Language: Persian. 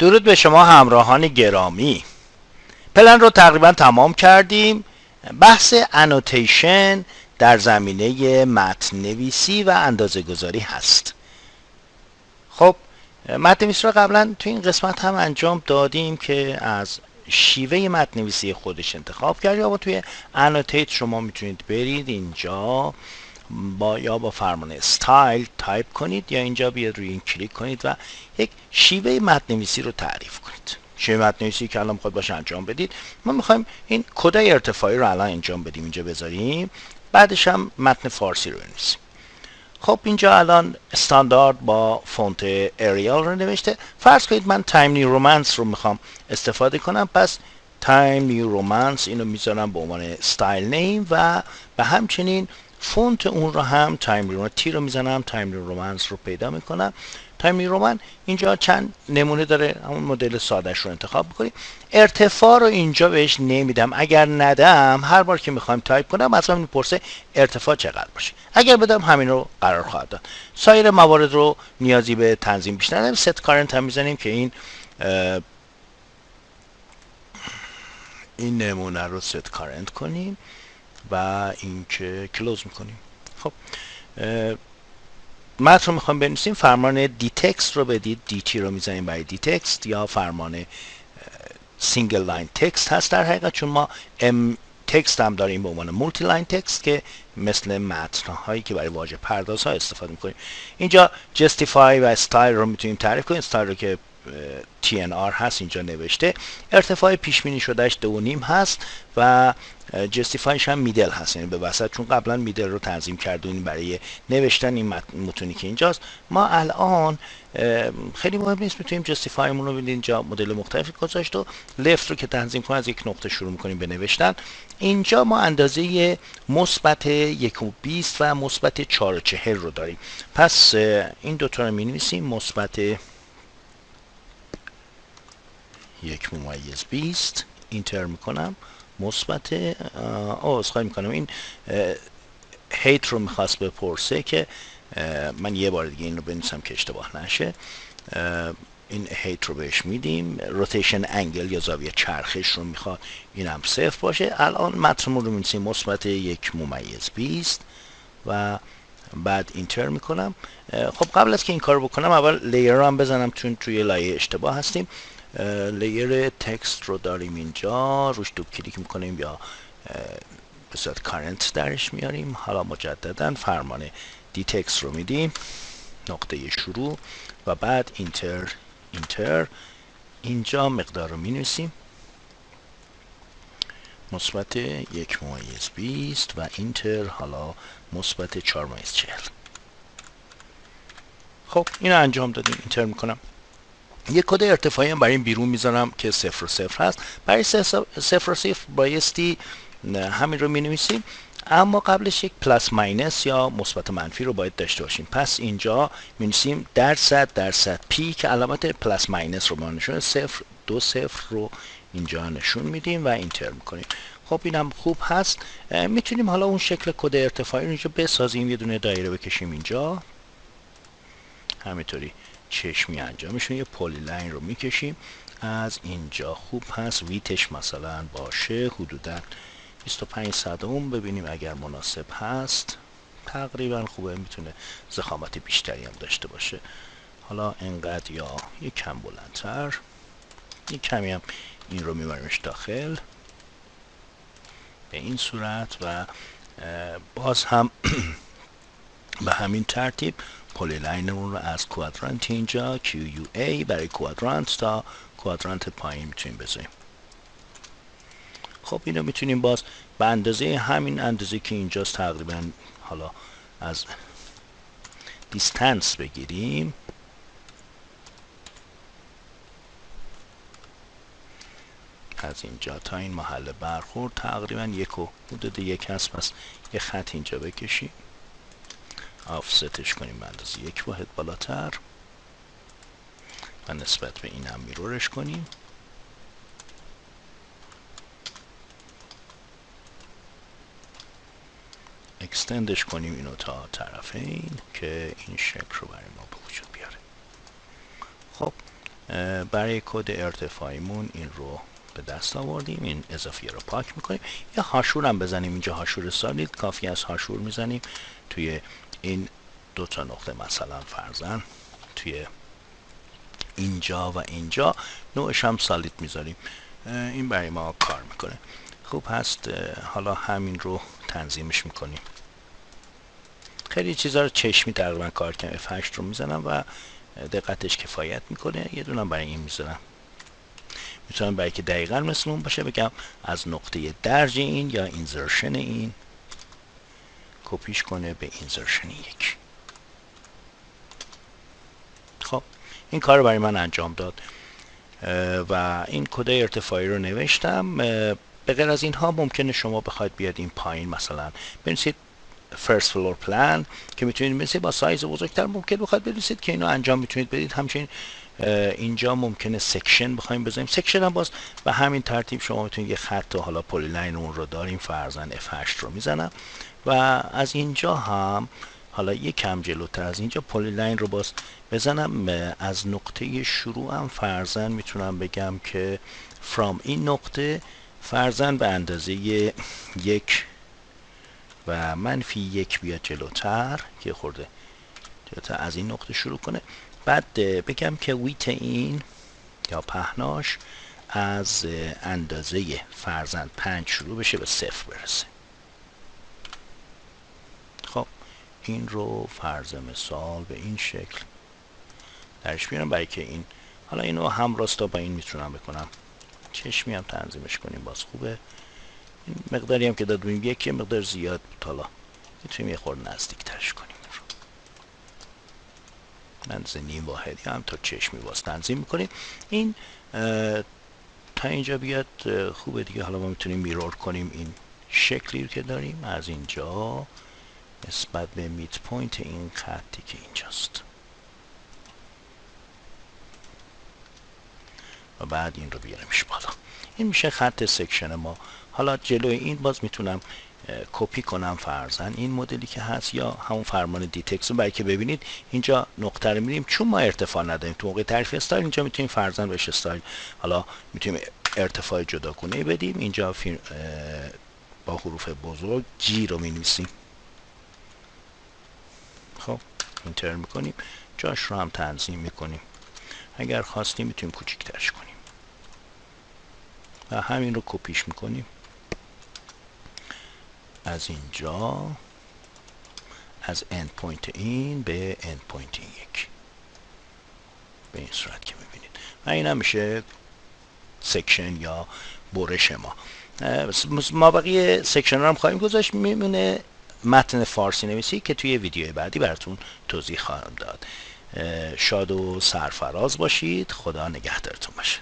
درود به شما همراهان گرامی. پلن رو تقریبا تمام کردیم. بحث انوتیشن در زمینه متن نویسی و اندازه گذاری هست. خب متن نویسی رو قبلا تو این قسمت هم انجام دادیم که از شیوه متن نویسی خودش انتخاب کرد، یا با توی انوتیت شما میتونید برید اینجا با فرمان استايل تایپ کنید، یا اینجا بیاد روی این کلیک کنید و یک شیوه متن نویسی رو تعریف کنید. شیوه متن نویسی که الان میخواد باشه انجام بدید. ما میخوایم این کدای ارتفاعی رو الان انجام بدیم، اینجا بذاریم، بعدش هم متن فارسی رو بنویسیم. خب اینجا الان استاندارد با فونت اریال رو نوشته. فرض کنید من تایم نیو رومنس رو میخوام استفاده کنم، پس تایم نیو رومنس اینو میذارم به عنوان استایل نیم و به همچنین فونت اون رو هم تایم نیو تی رو میزنم، تایم نیو رومنس رو پیدا میکنم. تایم نیو رومن اینجا چند نمونه داره، همون مدل سادهش رو انتخاب بکنیم. ارتفاع رو اینجا بهش نمیدم، اگر ندم هر بار که میخوایم تایپ کنم از من میپرسه ارتفاع چقدر باشه. اگر بدم همین رو قرار خواهد داد. سایر موارد رو نیازی به تنظیم بیشتر نداریم. ست کارنت هم میزنیم که این نمونه رو ست کارنت کنیم و اینکه کلوز میکنیم. خب متن رو میخوام بنویسیم، فرمان دی تکست رو بدید، دی تی رو میزنیم برای دی تکست، یا فرمان سینگل لاین تکست هست در حقیقت، چون ما تکست هم داریم به عنوان مولتی لاین تکست که مثل متن هایی که برای واژه پرداز ها استفاده میکنیم. اینجا جستیفای و استایل رو میتونیم تعریف کنیم. استایل رو که TNR هست اینجا نوشته. ارتفاع پیش بینی شدهش 2.5 هست و جستیفایش هم میدل هست، یعنی به وسط، چون قبلا میدل رو تنظیم کردیم برای نوشتن این متونی که اینجاست. ما الان خیلی مهم نیست، میتونیم جستیفایمون رو بدیم. اینجا مدل مختلفی گذاشت و لفت رو که تنظیم کنیم از یک نقطه شروع میکنیم به نوشتن. اینجا ما اندازه مثبت 1.20 و مثبت 4.40 رو داریم. پس این دوتا رو مینویسیم، مثبت 1.20 اینتر میکنم، مثبت اسخای میکنم. این هیت رو میخواست بپرسه که من یه بار دیگه این رو بنویسم که اشتباه نشه. این هیت رو بهش میدیم. روتیشن انگل یا زاویه چرخش رو میخواد اینم 0 باشه. الان متنمون رو مینویسیم مثبت 1.20 و بعد اینتر میکنم. خب قبل از که این کار بکنم اول لیر رو هم بزنم، چون توی لایه اشتباه هستیم. لیر تکست رو داریم اینجا، روش دوب کلیک میکنیم یا به صورت کارنت درش میاریم. حالا مجددا فرمان دی تکست رو میدیم، نقطه شروع و بعد اینتر. اینجا مقدار رو مینویسیم، مثبت 1.20 و اینتر، حالا مثبت 4.40. خب اینو انجام دادیم، اینتر میکنم. یک کد ارتفاعی هم برای این بیرون میذارم که 0 و 0 هست. برای 0 و 0 بایستی همین رو مینویسیم، اما قبلش یک پلاس ماینس یا مثبت منفی رو باید داشته باشیم. پس اینجا مینویسیم درصد پی که علامت پلاس ماینس رو ما نشون 0 2 0 رو اینجا نشون میدیم و اینتر میکنیم. خب اینم خوب هست. میتونیم حالا اون شکل کد ارتفاعی رو اینجا بسازیم، یه دونه دایره بکشیم اینجا، همینطوری چشمی انجامشون. یه پلی لاین رو میکشیم از اینجا. خوب هست ویتش مثلا باشه حدودا 25 صدم، ببینیم اگر مناسب هست. تقریبا خوبه، میتونه ضخامت بیشتری هم داشته باشه. حالا انقدر یا یک کم بلندتر، یک کمی هم این رو میبریمش داخل به این صورت و باز هم به همین ترتیب پلی لاینمون رو از کوادرانت اینجا QUA برای کوادرانت تا کوادرانت پایین میتونیم بذاریم. خب اینو میتونیم باز به اندازه همین اندازه که اینجاست تقریبا، حالا از دیستنس بگیریم، از اینجا تا این محل برخورد تقریبا حدود 1 هست. پس یه خط اینجا بکشیم، آفستش کنیم به اندازه 1 واحد بالاتر و نسبت به این هم میرورش کنیم. اکستندش کنیم اینو تا طرفین که این شکل رو برای ما به وجود بیاره. خب برای کد ارتفاعیمون این رو به دست آوردیم. این اضافی رو پاک میکنیم. یا هاشور هم بزنیم اینجا، هاشور سالید کافی از هاشور میزنیم توی این دو تا نقطه، مثلا فرضاً توی اینجا و اینجا نوعش هم سالید میذاریم. این برای ما کار میکنه. خوب هست. حالا همین رو تنظیمش میکنیم. خیلی چیزا رو چشمی تقریبا کار کنم. F8 رو میزنم و دقتش کفایت میکنه. یه دونم برای این میذارم. میتونم برای که دقیقا مثل اون باشه بگم از نقطه درج این یا اینزرشن این کپیش کنه به اینزرشن یک. خب این کار رو برای من انجام داد و این کد ارتفاعی رو نوشتم. به غیر از اینها ممکنه شما بخواید بیاد این پایین مثلا بنویسید first floor plan که میتونید مثل با سایز بزرگتر ممکن بخواید بنویسید که اینو انجام میتونید بدید. همچنین اینجا ممکنه سکشن بخوایم بزنیم. سکشن هم باز به همین ترتیب شما میتونید یه خط حالا پلی لاین اون رو داریم، فرضاً F8 رو میزنم و از اینجا هم حالا یک کم جلوتر از اینجا پلی لاین رو باز بزنم. از نقطه شروع هم فرضاً میتونم بگم که from این نقطه فرضاً به اندازه 1 و -1 بیاد جلوتر که خورده جلوتر از این نقطه شروع کنه. بعد بگم که ویت این یا پهناش از اندازه فرضاً 5 شروع بشه به 0 برسه. خب این رو فرض مثال به این شکل درش بیارم برای که این حالا اینو هم راستا با این میتونم بکنم. چشمی هم تنظیمش کنیم باز خوبه. این مقداری هم که دادیم یکی مقدار زیاد بود، حالا میتونیم یه خورده نزدیک ترش کنیم. اندازه نیم واحدی هم تا چشمی باز تنظیم میکنیم. این تا اینجا بیاد خوبه دیگه. حالا ما میتونیم میرور کنیم این شکلی که داریم از اینجا نسبت به میت پوینت این خطی که اینجاست و بعد این رو بیاریمش بالا. این میشه خط سکشن ما. حالا جلوی این باز میتونم کپی کنم فرضاً این مدلی که هست یا همون فرمان دیتکس رو برای که ببینید اینجا نقطه رو می‌بینیم. چون ما ارتفاع نداریم تو موقع تعریف استایل اینجا میتونیم فرضاً بهش استایل حالا میتونیم ارتفاع جداگونه بدیم. اینجا با حروف بزرگ جی رو می‌نویسیم. خب اینتر میکنیم، جاش رو هم تنظیم میکنیم. اگر خواستیم میتونیم کوچیک‌ترش کنیم و همین رو کپیش میکنیم از اینجا از اند پوینت این به اند پوینت یک به این صورت که میبینید و این هم میشه سکشن یا برش ما. ما بقیه سکشن رو هم خواهیم گذاشت. میمونه متن فارسی نویسی که توی ویدیو بعدی براتون توضیح خواهم داد. شاد و سرفراز باشید. خدا نگهدارتون باشه.